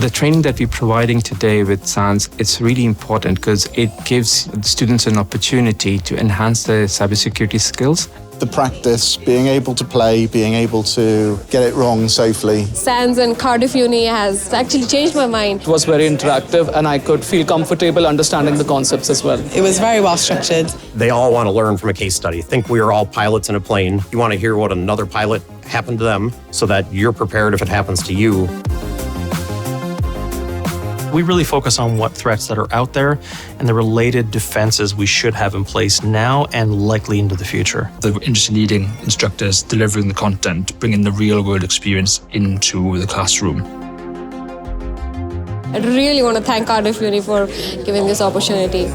The training that we're providing today with SANS, it's really important because it gives students an opportunity to enhance their cybersecurity skills. The practice, being able to play, being able to get it wrong safely. SANS and Cardiff Uni has actually changed my mind. It was very interactive and I could feel comfortable understanding the concepts as well. It was very well structured. They all want to learn from a case study. Think we are all pilots in a plane. You want to hear what another pilot happened to them so that you're prepared if it happens to you. We really focus on what threats that are out there and the related defenses we should have in place now and likely into the future. The industry-leading instructors delivering the content, bringing the real-world experience into the classroom. I really want to thank Cardiff Uni for giving this opportunity.